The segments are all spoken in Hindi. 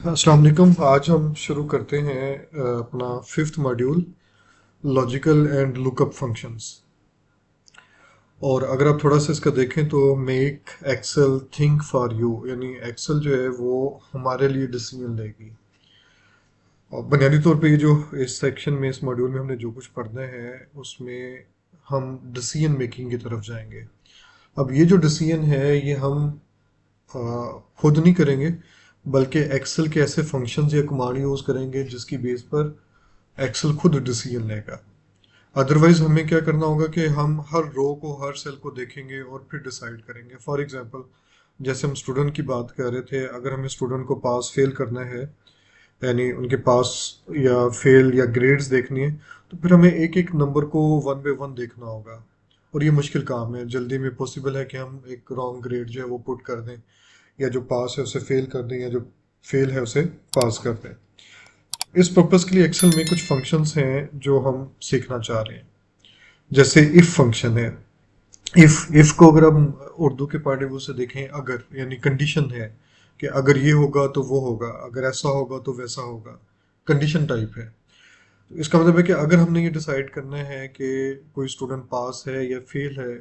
अस्सलाम वालेकुम। आज हम शुरू करते हैं अपना fifth module logical and lookup functions. और अगर आप थोड़ा सा इसका देखें तो make Excel think for you, यानी एक्सेल जो है वो हमारे लिए डिसीजन लेगी। और बुनियादी तौर पे ये जो इस सेक्शन में इस मॉड्यूल में हमने जो कुछ पढ़ना है उसमें हम डिसीजन मेकिंग की तरफ जाएंगे। अब ये जो डिसीजन है ये हम खुद नहीं करेंगे, बल्कि एक्सेल के ऐसे फंक्शंस या कमांड यूज़ करेंगे जिसकी बेस पर एक्सेल खुद डिसीजन लेगा। अदरवाइज हमें क्या करना होगा कि हम हर रो को हर सेल को देखेंगे और फिर डिसाइड करेंगे। फॉर एग्जांपल, जैसे हम स्टूडेंट की बात कर रहे थे, अगर हमें स्टूडेंट को पास फेल करना है, यानी उनके पास या फेल या ग्रेड्स देखनी है, तो फिर हमें एक एक नंबर को वन बाय वन देखना होगा। और ये मुश्किल काम है, जल्दी में पॉसिबल है कि हम एक रॉन्ग ग्रेड जो है वो पुट कर दें, या जो पास है उसे फेल कर दें, या जो फेल है उसे पास कर दें। इस पर्पस के लिए एक्सेल में कुछ फंक्शंस हैं जो हम सीखना चाह रहे हैं। जैसे इफ फंक्शन है। इफ को अगर हम उर्दू के पाठ्यपुस्तक से देखें, अगर यानी कंडीशन है कि अगर ये होगा तो वो होगा, अगर ऐसा होगा तो वैसा होगा, कंडीशन टाइप है। तो इसका मतलब है कि अगर हमने ये डिसाइड करना है कि कोई स्टूडेंट पास है या फेल है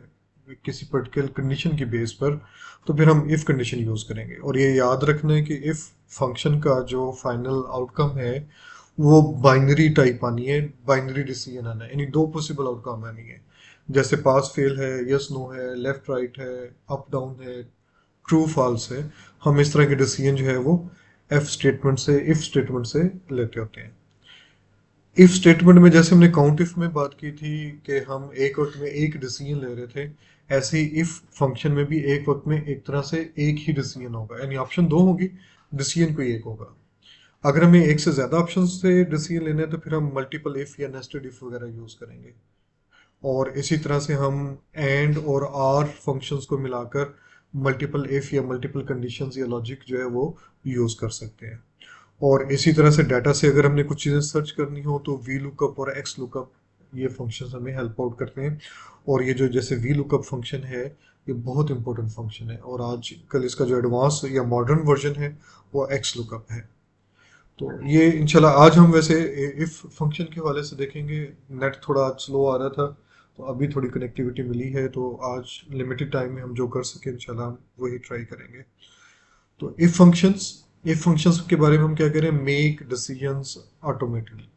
किसी पर्टिकुलर कंडीशन की बेस पर, तो फिर हम इफ कंडीशन यूज करेंगे। और ये याद रखना है कि इफ फंक्शन का जो फाइनल आउटकम है वो बाइनरी टाइप आनी है, बाइनरी डिसीजन आना है, यानी दो पॉसिबल आउटकम आनी है। जैसे पास फेल है, यस नो है, लेफ्ट राइट है, अप डाउन है, ट्रू फॉल्स है। हम इस तरह के डिसीजन जो है वो एफ स्टेटमेंट से, इफ स्टेटमेंट से लेते होते हैं। इफ स्टेटमेंट में जैसे हमने काउंट इफ में बात की थी कि हम एक वक्त में एक डिसीजन ले रहे थे, ऐसे ही इफ फंक्शन में भी एक वक्त में एक तरह से एक ही डिसीजन होगा, यानी ऑप्शन दो होगी, डिसीजन कोई एक होगा। अगर हमें एक से ज्यादा ऑप्शन से डिसीजन लेना है तो फिर हम मल्टीपल इफ या नेस्टेड इफ वगैरह यूज करेंगे। और इसी तरह से हम एंड और आर फंक्शंस को मिलाकर मल्टीपल इफ या मल्टीपल कंडीशंस या लॉजिक जो है वो यूज कर सकते हैं। और इसी तरह से डाटा से अगर हमने कुछ चीज़ें सर्च करनी हो तो वी लुकअप और एक्स लुकअप, ये फंक्शंस हमें हेल्प आउट करते हैं। और ये जो जैसे वी लुकअप फंक्शन है, ये बहुत इंपॉर्टेंट फंक्शन है, और आजकल इसका जो एडवांस या मॉडर्न वर्जन है वो एक्स लुकअप है। तो ये इंशाल्लाह आज हम वैसे इफ फंक्शन के हवाले से देखेंगे। नेट थोड़ा आज स्लो आ रहा था, तो अभी थोड़ी कनेक्टिविटी मिली है, तो आज लिमिटेड टाइम में हम जो कर सके इंशाल्लाह हम वही ट्राई करेंगे। तो इफ फंक्शंस के बारे में हम क्या करें, मेक डिसीजंस ऑटोमेटिकली,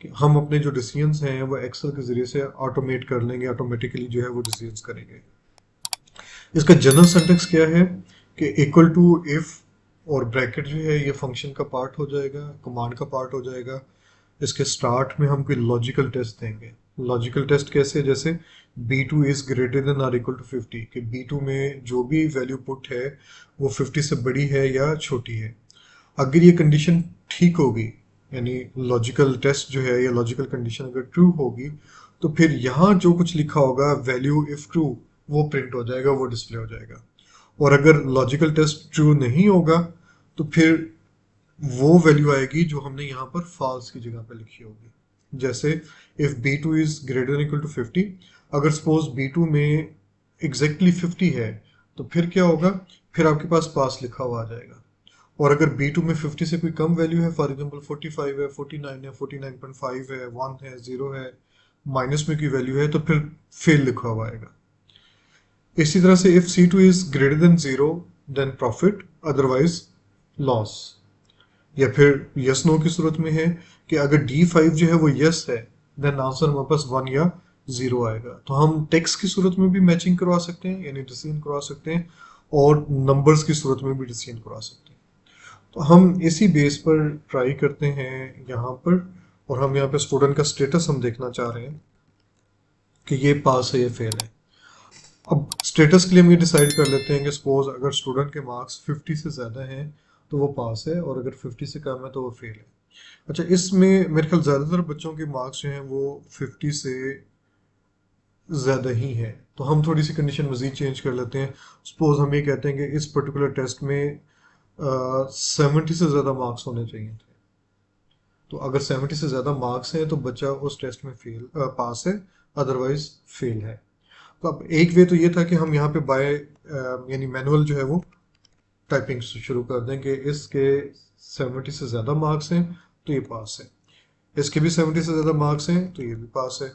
कि हम अपने जो डिसीजंस हैं वो एक्सेल के जरिए से ऑटोमेट कर लेंगे, ऑटोमेटिकली जो है वो डिसीजंस करेंगे। इसका जनरल सिंटेक्स क्या है कि इक्वल टू इफ और ब्रैकेट जो है ये फंक्शन का पार्ट हो जाएगा, कमांड का पार्ट हो जाएगा। इसके स्टार्ट में हम कोई लॉजिकल टेस्ट देंगे। लॉजिकल टेस्ट कैसे, जैसे B2 is greater than or equal to 50, कि B2 में जो भी वैल्यू पुट है वो 50 से बड़ी है या छोटी है। अगर ये कंडीशन ठीक होगी, यानी लॉजिकल टेस्ट जो है या लॉजिकल कंडीशन अगर ट्रू होगी, तो फिर यहाँ जो कुछ लिखा होगा वैल्यू इफ ट्रू, वो प्रिंट हो जाएगा, वो डिस्प्ले हो जाएगा। और अगर लॉजिकल टेस्ट ट्रू नहीं होगा तो फिर वो वैल्यू आएगी जो हमने यहाँ पर फॉल्स की जगह पर लिखी होगी। जैसे if B2 is greater than equal to 50, अगर सपोज B2 में एग्जैक्टली 50 है, तो फिर क्या होगा, फिर आपके पास पास लिखा हुआ आ जाएगा। और अगर B2 में 50 से कोई कम वैल्यू है, फॉर एग्जांपल 45 है, 49 है, 49.5 है, 1 है, 0 है, माइनस में की वैल्यू है, तो फिर फेल लिखा हुआ आएगा। इसी तरह से if C2 is greater than 0, then profit, otherwise loss. या फिर यस नो की सूरत में है कि अगर D5 जो है वो यस है, देन आंसर हमारे पास 1 या 0 आएगा। तो हम टेक्स्ट की सूरत में भी मैचिंग करवा सकते हैं, यानी डिसीजन करवा सकते हैं, और नंबर्स की सूरत में भी डिसीजन करवा सकते हैं। तो हम इसी बेस पर ट्राई करते हैं यहाँ पर। और हम यहाँ पे स्टूडेंट का स्टेटस हम देखना चाह रहे हैं कि ये पास है या फेल है। अब स्टेटस के लिए हम ये डिसाइड कर लेते हैं कि सपोज अगर स्टूडेंट के मार्क्स 50 से ज़्यादा हैं तो वो पास है, और अगर 50 से कम है तो वो फेल है। अच्छा, इसमें मेरे ख्याल ज़्यादातर बच्चों के मार्क्स जो हैं वो 50 से ज़्यादा ही हैं। तो हम थोड़ी सी कंडीशन मज़ीद चेंज कर लेते हैं। सपोज हम ये कहते हैं कि इस पर्टिकुलर टेस्ट में 70 से ज़्यादा मार्क्स होने चाहिए थे। तो अगर 70 से ज़्यादा मार्क्स हैं तो बच्चा उस टेस्ट में पास है, अदरवाइज फेल है। तो अब एक वे तो ये था कि हम यहाँ पे बाय यानी मैनुअल जो है वो टाइपिंग शुरू कर दें कि इसके 70 से ज़्यादा मार्क्स हैं तो ये पास है, इसके भी 70 से ज़्यादा मार्क्स हैं तो ये भी पास है।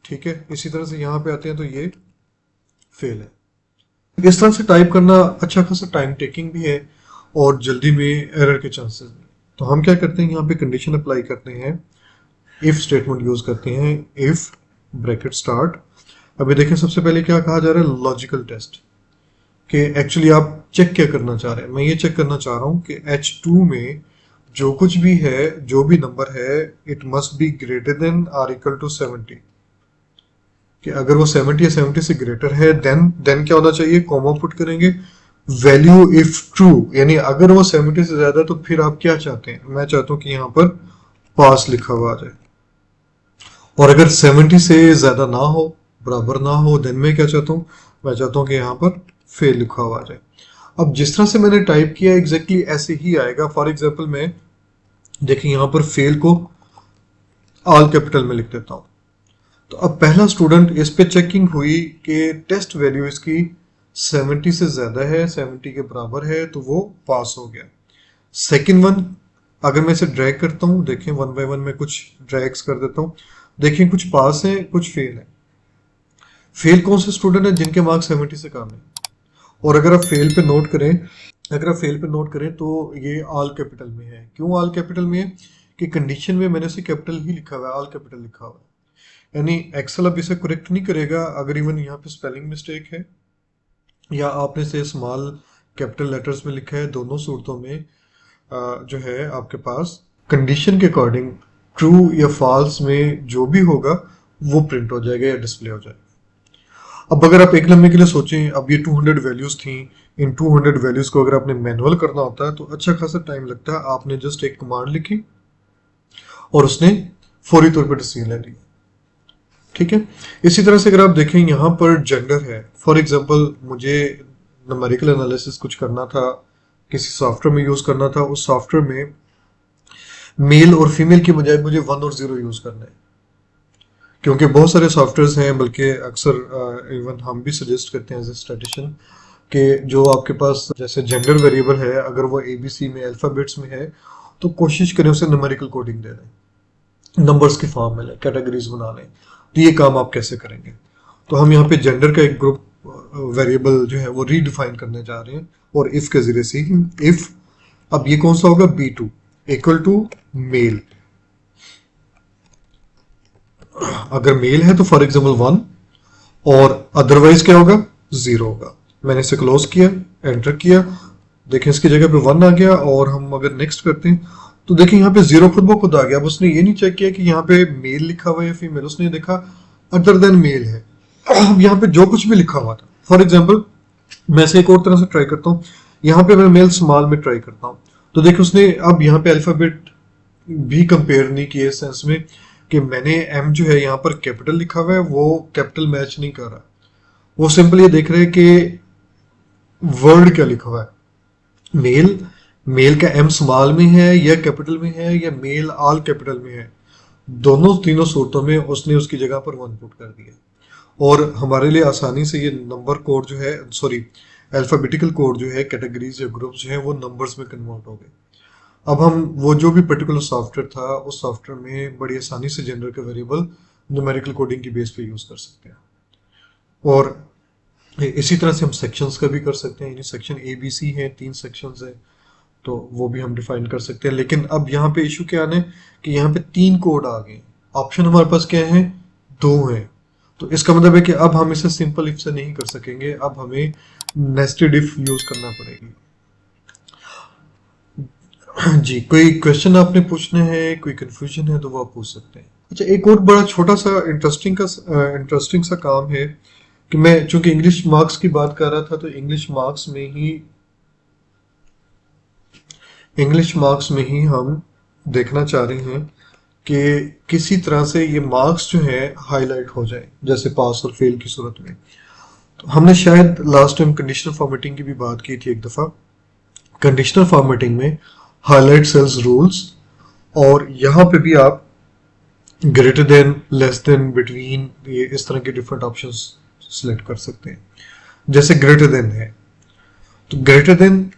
ठीक है, इसी तरह से यहाँ पे आते हैं तो ये फेल है। इस तरह से टाइप करना अच्छा खासा टाइम टेकिंग भी है और जल्दी में एरर के चांसेस भी। तो हम क्या करते हैं, यहाँ पे कंडीशन अप्लाई करते हैं, इफ स्टेटमेंट यूज करते हैं, इफ ब्रैकेट स्टार्ट। अभी देखें सबसे पहले क्या कहा जा रहा है, लॉजिकल टेस्ट, कि एक्चुअली आप चेक क्या करना चाह रहे हैं। मैं ये चेक करना चाह रहा हूँ कि H2 में जो कुछ भी है, जो भी नंबर है, it must be greater than or equal to 70, कि अगर वो 70 या 70 से ग्रेटर है देन क्या होना चाहिए, कॉमा पुट करेंगे, वैल्यू इफ ट्रू, यानी अगर वो 70 से ज्यादा तो फिर आप क्या चाहते हैं, मैं चाहता हूं कि यहाँ पर पास लिखा हुआ आ जाए, और अगर 70 से ज्यादा ना हो, बराबर ना हो, देन मैं क्या चाहता हूँ, मैं चाहता हूँ कि यहाँ पर फेल लिखा हुआ आ जाए। अब जिस तरह से मैंने टाइप किया एग्जैक्टली ऐसे ही आएगा। फॉर एग्जाम्पल मैं देखिए यहाँ पर फेल को ऑल कैपिटल में लिख देता हूँ। तो अब पहला स्टूडेंट, इस पे चेकिंग हुई कि टेस्ट वैल्यू इसकी 70 से ज्यादा है, 70 के बराबर है, तो वो पास हो गया। सेकंड वन, अगर मैं इसे ड्रैग करता हूँ, देखें वन बाय वन में कुछ ड्रैग्स कर देता हूँ, देखें कुछ पास है कुछ फेल है। फेल कौन से स्टूडेंट है, जिनके मार्क्स 70 से कम है। और अगर आप फेल पे नोट करें, तो ये ऑल कैपिटल में है। क्यों ऑल कैपिटल में है, कि कंडीशन में मैंने इसे कैपिटल ही लिखा हुआ है, ऑल कैपिटल लिखा हुआ है। यानी एक्सेल अब इसे करेक्ट नहीं करेगा अगर इवन यहाँ पे स्पेलिंग मिस्टेक है या आपने इसे स्मॉल कैपिटल लेटर्स में लिखा है। दोनों सूरतों में जो है आपके पास कंडीशन के अकॉर्डिंग ट्रू या फॉल्स में जो भी होगा वो प्रिंट हो जाएगा या डिस्प्ले हो जाएगा। अब अगर आप एक लम्हे के लिए सोचें, अब ये 200 वैल्यूज थी, इन 200 वैल्यूज को अगर आपने मैनुअल करना होता है तो अच्छा खासा टाइम लगता है। आपने जस्ट एक कमांड लिखी और उसने फौरी तौर पर डिसीजन ले लिया। ठीक है, इसी तरह से अगर आप देखें यहाँ पर जेंडर है, फॉर एग्जांपल मुझे न्यूमेरिकल एनालिसिस कुछ करना था, किसी सॉफ्टवेयर में यूज करना था, उस सॉफ्टवेयर में मेल और फीमेल की बजाय मुझे 1 और 0 यूज करना है, क्योंकि बहुत सारे सॉफ्टवेयर्स हैं, बल्कि अक्सर इवन हम भी सजेस्ट करते हैं एज ए स्टैटिस्टिशियन कि जो आपके पास जैसे जेंडर वेरिएबल है, अगर वो ABC में अल्फाबेट्स में है तो कोशिश करें उसे न्यूमेरिकल कोडिंग दे दें, नंबर्स की फॉर्म में लें, कैटेगरीज बना लें। तो ये काम आप कैसे करेंगे, तो हम यहाँ पे जेंडर का एक ग्रुप वेरिएबल जो है वो रीडिफाइन करने जा रहे हैं और इफ के जरिए से ही। इफ अब ये कौन सा होगा, B2 इक्वल टू मेल। अगर मेल है तो फॉर एग्जाम्पल 1 और अदरवाइज क्या होगा, 0 होगा। मैंने इसे क्लोज किया, एंटर किया, देखें इसकी जगह पे 1 आ गया। और हम अगर नेक्स्ट करते हैं तो देखें यहाँ पे 0 खुद ब खुद आ गया। अब उसने ये नहीं चेक किया कि यहाँ पे मेल लिखा हुआ है या फीमेल, उसने देखा अदर देन मेल है। अब यहाँ पे जो कुछ भी लिखा हुआ था, फॉर एग्जाम्पल मैं इसे एक और तरह से ट्राई करता हूँ, यहाँ पे मैं मेल स्मॉल में ट्राई करता हूँ, तो देखिए उसने अब यहाँ पे अल्फाबेट भी कंपेयर नहीं किए इस सेंस में कि मैंने M जो है यहाँ पर कैपिटल लिखा हुआ है, वो कैपिटल मैच नहीं कर रहा। वो सिंपल ये देख रहे हैं कि वर्ड क्या लिखा हुआ है, मेल का M स्मॉल में है या कैपिटल में है या मेल ऑल कैपिटल में है। दोनों तीनों सूरतों में उसने उसकी जगह पर 1 पुट कर दिया और हमारे लिए आसानी से ये नंबर कोड जो है, सॉरी अल्फाबेटिकल कोड जो है, कैटेगरीज या ग्रुप्स जो है वो नंबर्स में कन्वर्ट हो गए। अब हम वो जो भी पर्टिकुलर सॉफ्टवेयर था उस सॉफ्टवेयर में बड़ी आसानी से जेंडर के वेरिएबल न्यूमेरिकल कोडिंग की बेस पे यूज कर सकते हैं। और इसी तरह से हम सेक्शंस का भी कर सकते हैं, यानी सेक्शन ABC है, 3 सेक्शंस है, तो वो भी हम डिफाइन कर सकते हैं। लेकिन अब यहाँ पे इशू क्या है कि यहाँ पे 3 कोड आ गए, ऑप्शन हमारे पास क्या है, 2 है। तो इसका मतलब है कि अब हम इसे सिंपल इफ से नहीं कर सकेंगे, अब हमें नेस्टेड इफ यूज करना पड़ेगी। जी, कोई क्वेश्चन आपने पूछना है, कोई कंफ्यूजन है तो वो आप पूछ सकते हैं। अच्छा, एक और बड़ा छोटा सा इंटरेस्टिंग सा काम है कि मैं चूंकि इंग्लिश मार्क्स की बात कर रहा था, तो इंग्लिश मार्क्स में ही हम देखना चाह रहे हैं कि किसी तरह से ये मार्क्स जो है हाईलाइट हो जाए, जैसे पास और फेल की सूरत में। तो हमने शायद लास्ट टाइम कंडीशनल फॉर्मेटिंग की भी बात की थी एक दफा। कंडीशनल फॉर्मेटिंग में हाईलाइट सेल्स रूल्स, और यहाँ पे भी आप greater than, less than, between, ये इस तरह के डिफरेंट ऑप्शंस सिलेक्ट कर सकते हैं। जैसे ग्रेटर देन है तो ग्रेटर देन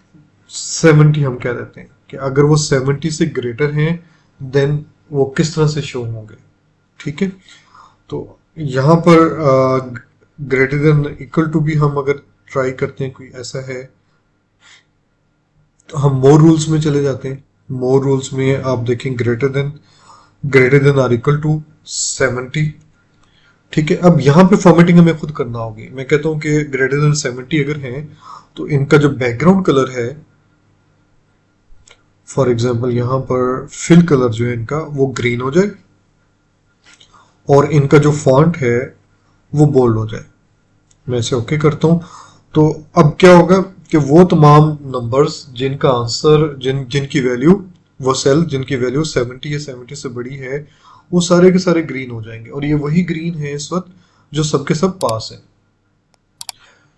70 हम कह देते हैं कि अगर वो 70 से ग्रेटर हैं देन वो किस तरह से शो होंगे। ठीक है, तो यहाँ पर ग्रेटर देन इक्वल टू भी हम अगर ट्राई करते हैं, कोई ऐसा है, तो हम मोर रूल्स में चले जाते हैं। मोर रूल्स में आप देखें greater than or equal to 70। ठीक है, अब यहाँ पे फॉर्मेटिंग हमें खुद करना होगी। मैं कहता हूँ कि ग्रेटर देन 70 अगर है तो इनका जो बैकग्राउंड कलर है, फॉर एग्जांपल यहाँ पर फिल कलर जो है इनका वो ग्रीन हो जाए और इनका जो फॉन्ट है वो बोल्ड हो जाए। मैं इसे ओके करता हूँ। तो अब क्या होगा कि वो तमाम नंबर्स जिनका आंसर जिनकी वैल्यू, वो सेल जिनकी वैल्यू 70 या 70 से बड़ी है, वो सारे के सारे ग्रीन हो जाएंगे। और ये वही ग्रीन है इस वक्त जो सबके सब पास है।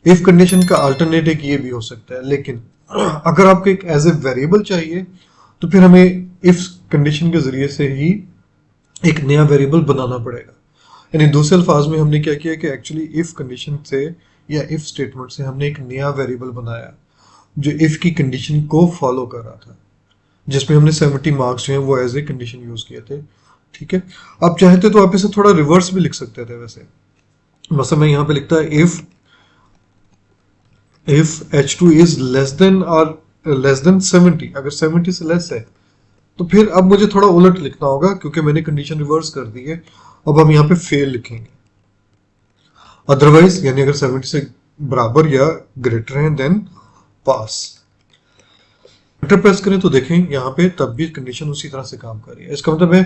इफ कंडीशन का अल्टरनेट एक ये भी हो सकता है, लेकिन अगर आपको एक एज ए वेरिएबल चाहिए तो फिर हमें इफ कंडीशन के जरिए से ही एक नया वेरिएबल बनाना पड़ेगा। यानी दूसरे अल्फाज में हमने क्या किया कि एक्चुअली इफ कंडीशन से या इफ स्टेटमेंट से हमने एक नया वेरिएबल बनाया जो इफ की कंडीशन को फॉलो कर रहा था, जिसमें हमने 70 मार्क्स जो है वो एज ए कंडीशन यूज किए थे। ठीक है, आप चाहते तो आप इसे थोड़ा रिवर्स भी लिख सकते थे। वैसे मतलब मैं यहाँ पे लिखता है if h2 is less than और लेस देन 70, अगर 70 से लेस है तो फिर अब मुझे थोड़ा उलट लिखना होगा क्योंकि मैंने कंडीशन रिवर्स कर दी है। अब हम यहाँ पे फेल लिखेंगे। अदरवाइज यानी अगर 70 से बराबर या ग्रेटर है देन पास। एंटर प्रेस करें तो देखें यहाँ पे तब भी कंडीशन उसी तरह से काम कर रही है। इसका मतलब है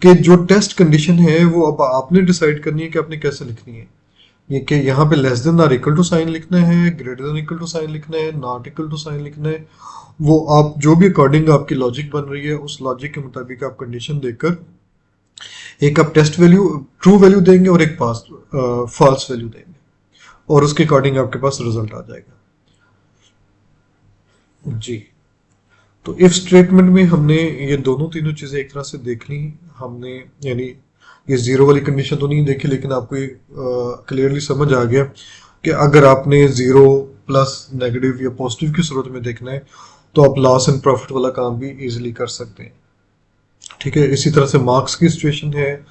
कि जो टेस्ट कंडीशन है वो अब आपने डिसाइड करनी है कि आपने कैसे लिखनी है। ये कि यहाँ पे less than or equal to sign लिखना है, greater than equal to sign लिखना है, नॉट इक्वल टू साइन लिखना है। वो आप जो भी अकॉर्डिंग आपकी लॉजिक बन रही है उस लॉजिक के मुताबिक आप कंडीशन देकर एक आप टेस्ट वैल्यू ट्रू वैल्यू देंगे और एक पास फॉल्स वैल्यू देंगे और उसके अकॉर्डिंग आपके पास रिजल्ट आ जाएगा। जी, तो इफ स्टेटमेंट में हमने ये दोनों तीनों चीजें एक तरह से देख ली हमने। यानी ये जीरो वाली कंडीशन तो नहीं देखी, लेकिन आपको ये क्लियरली समझ आ गया कि अगर आपने जीरो प्लस नेगेटिव या पॉजिटिव की सूरत में देखना है तो आप लॉस एंड प्रॉफिट वाला काम भी इजीली कर सकते हैं। ठीक है, इसी तरह से मार्क्स की सिचुएशन है,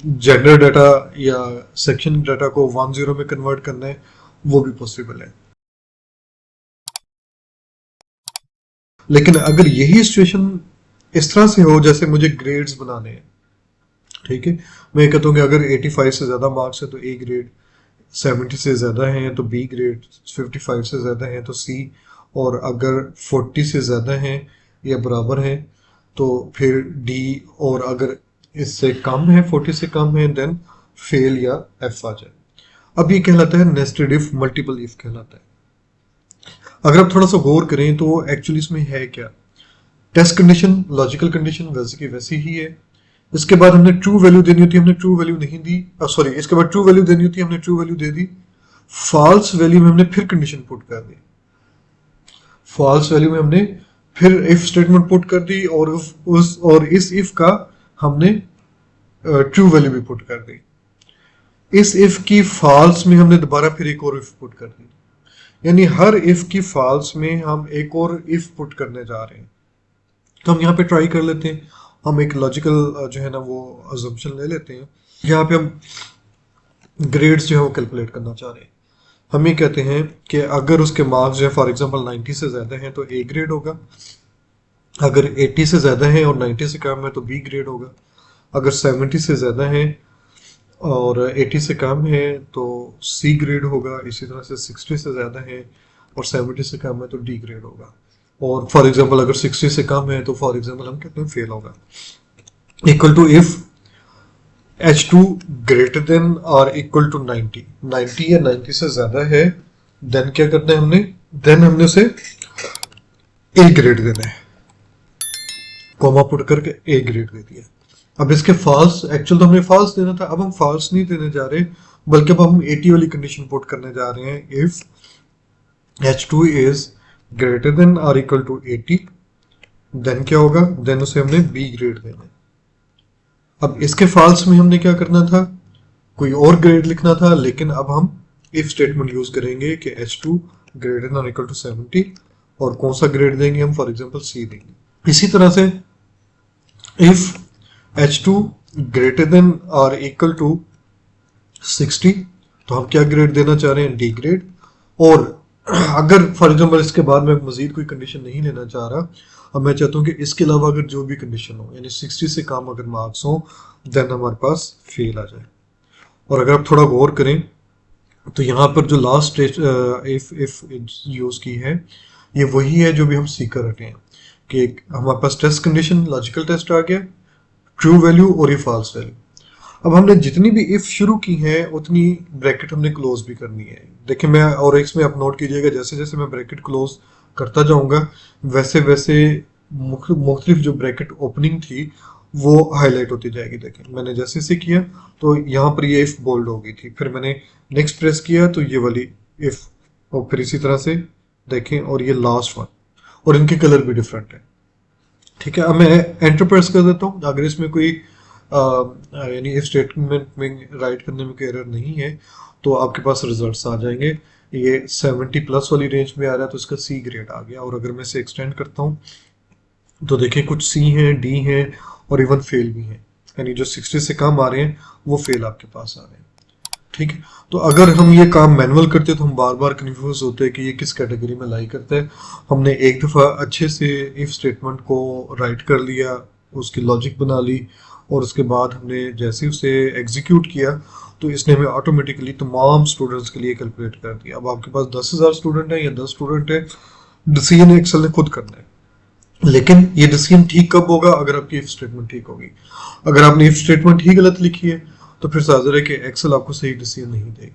जेंडर डाटा या सेक्शन डाटा को 1-0 में कन्वर्ट करना है, वो भी पॉसिबल है। लेकिन अगर यही सिचुएशन इस तरह से हो जैसे मुझे ग्रेड्स बनाने हैं, ठीक है, मैं कहता हूँ कि अगर 85 से ज़्यादा मार्क्स है तो ए ग्रेड, 70 से ज़्यादा हैं तो बी ग्रेड, 55 से ज़्यादा हैं तो सी, और अगर 40 से ज़्यादा हैं या बराबर हैं तो फिर डी, और अगर इससे कम है 40 से कम है देन फेल या एफ आ जाए। अब ये कहलाता है नेस्टेड इफ, मल्टीपल इफ कहलाता है। अगर आप थोड़ा सा गौर करें तो एक्चुअली इसमें है क्या, टेस्ट कंडीशन लॉजिकल कंडीशन वैसे की वैसी ही है। इसके बाद हमने ट्रू वैल्यू देनी होती है, हमने ट्रू वैल्यू नहीं दी, सॉरी, इसके बाद ट्रू वैल्यू देनी होती है, हमने ट्रू वैल्यू दे दी। फॉल्स वैल्यू में हमने फिर कंडीशन पुट कर दी, फॉल्स वैल्यू में हमने फिर इफ स्टेटमेंट पुट कर दी और इस इफ का हमने ट्रू वैल्यू भी पुट कर दी। इस इफ की फॉल्स में हमने दोबारा फिर एक और इफ पुट कर दी। यानी हर इफ की फॉल्स में हम एक और इफ पुट करने जा रहे हैं। तो हम यहाँ पे ट्राई कर लेते हैं, हम एक लॉजिकल जो है ना वो अजम्पशन ले लेते हैं। यहाँ पे हम ग्रेड्स जो है वो कैलकुलेट करना चाह रहे हैं। हम ये कहते हैं कि अगर उसके मार्क्स जो है फॉर एग्जांपल 90 से ज़्यादा हैं तो ए ग्रेड होगा, अगर 80 से ज़्यादा है और 90 से कम है तो बी ग्रेड होगा, अगर 70 से ज़्यादा है और 80 से कम है तो सी ग्रेड होगा, इसी तरह से 60 से ज़्यादा है और 70 से कम है तो डी ग्रेड होगा, और फॉर एग्जांपल अगर 60 से कम है तो फॉर एग्जांपल हम कहते हैं फेल होगा। Equal to if H2 greater than और इक्वल टू 90 या 90 से ज्यादा है देन क्या करना है हमने, देन हमने उसे ए ग्रेड देना है, कॉमा पुट करके ए ग्रेड दे दिया। अब इसके फॉल्स, एक्चुअल तो हमने फॉल्स देना था, अब हम फॉल्स नहीं देने जा रहे बल्कि अब हम 80 वाली कंडीशन पुट करने जा रहे हैं। If H2 is greater than और इक्वल टू 80 देन क्या होगा, देन उसे हमने बी ग्रेड देना है। अब इसके फॉल्स में हमने क्या करना था, कोई और ग्रेड लिखना था, लेकिन अब हम इफ स्टेटमेंट यूज करेंगे कि H2 ग्रेटर देन और इक्वल टू 70 और कौन सा ग्रेड देंगे हम, फॉर एग्जांपल सी देंगे। इसी तरह से इफ H2 ग्रेटर देन और इक्वल टू 60, तो हम क्या ग्रेड देना चाह रहे हैं, डी ग्रेड। और अगर फॉर एग्जाम्पल इसके बाद मैं मजीद कोई कंडीशन नहीं लेना चाह रहा, अब मैं चाहता हूँ कि इसके अलावा अगर जो भी कंडीशन हो, यानी 60 से कम अगर मार्क्स हो, देन हमारे पास फेल आ जाए। और अगर आप थोड़ा गौर करें तो यहाँ पर जो लास्ट इफ यूज की है, ये वही है जो भी हम सीख कर रहे हैं कि हमारे पास टेस्ट कंडीशन लॉजिकल टेस्ट आ गया, ट्रू वैल्यू और ये फॉल्स वैल्यू। अब हमने जितनी भी इफ शुरू की है उतनी ब्रैकेट हमने क्लोज भी करनी है। देखिए मैं, और इसमें आप नोट कीजिएगा, जैसे जैसे मैं ब्रैकेट क्लोज करता जाऊंगा वैसे वैसे मुख्तलिफ जो ब्रैकेट ओपनिंग थी वो हाईलाइट होती जाएगी। देखिए मैंने जैसे से किया तो यहाँ पर ये इफ बोल्ड हो गई थी, फिर मैंने नेक्स्ट प्रेस किया तो ये वाली इफ, और फिर इसी तरह से देखें, और ये लास्ट वन, और इनके कलर भी डिफरेंट है। ठीक है, अब मैं एंटर प्रेस कर देता हूँ। अगर इसमें कोई यानी इफ स्टेटमेंट में राइट करने में कोई एरर नहीं है तो आपके पास रिजल्ट्स आ जाएंगे। ये 70 प्लस वाली रेंज में आ रहा है तो इसका सी ग्रेड आ गया। और अगर मैं इसे एक्सटेंड करता हूँ तो देखिए कुछ सी हैं, डी हैं और इवन फेल भी हैं, यानी जो 60 से कम आ रहे हैं वो फेल आपके पास आ रहे हैं। ठीक है, तो अगर हम ये काम मैनुअल करते तो हम बार बार कन्फ्यूज होते कि ये किस कैटेगरी में लाई करता है। हमने एक दफ़ा अच्छे से इफ स्टेटमेंट को राइट कर लिया, उसकी लॉजिक बना ली, और उसके बाद हमने जैसे उसे एग्जीक्यूट किया तो इसने हमें ऑटोमेटिकली तमाम स्टूडेंट्स के लिए कैलकुलेट कर दिया। अब आपके पास 10,000 स्टूडेंट है या 10 स्टूडेंट है, डिसीजन एक्सेल ने खुद करना है। लेकिन ये डिसीजन ठीक कब होगा, अगर आपकी इफ स्टेटमेंट ठीक होगी। अगर आपने इफ स्टेटमेंट ही गलत लिखी है तो फिर जाहिर है कि एक्सेल आपको सही डिसीजन नहीं देगी।